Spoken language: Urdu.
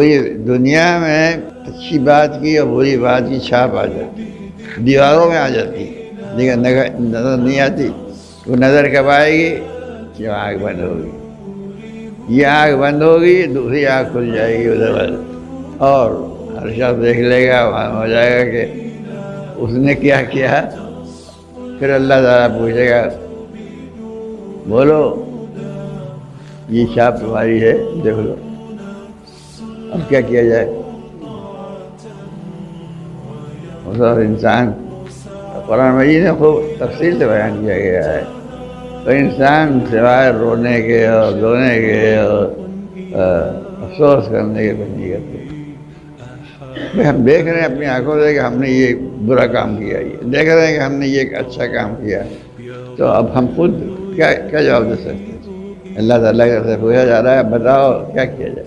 کوئی دنیا میں اچھی بات کی اور بری بات کی چھاپ آ جاتی، دیواروں میں آ جاتی، لیکن نظر نہیں آتی۔ وہ نظر کب آئے گی؟ جب آنکھ بند ہوگی۔ یہ آنکھ بند ہوگی، دوسری آنکھ کھل جائے گی ادھر، اور ہر شخص دیکھ لے گا، وہاں ہو جائے گا کہ اس نے کیا کیا۔ پھر اللہ تعالیٰ پوچھے گا بولو یہ چھاپ تمہاری ہے، دیکھ لو اب کیا کیا جائے۔ اس وقت انسان، قرآن مجید میں خوب تفصیل سے بیان کیا گیا ہے، تو انسان سوائے رونے کے اور رونے کے اور افسوس کرنے کے کچھ نہیں کرتے۔ ہم دیکھ رہے ہیں اپنی آنکھوں سے کہ ہم نے یہ برا کام کیا، یہ دیکھ رہے ہیں کہ ہم نے یہ ایک اچھا کام کیا، تو اب ہم خود کیا جواب دے سکتے ہیں؟ اللہ تعالیٰ سے پوچھا جا رہا ہے بتاؤ کیا کیا جائے۔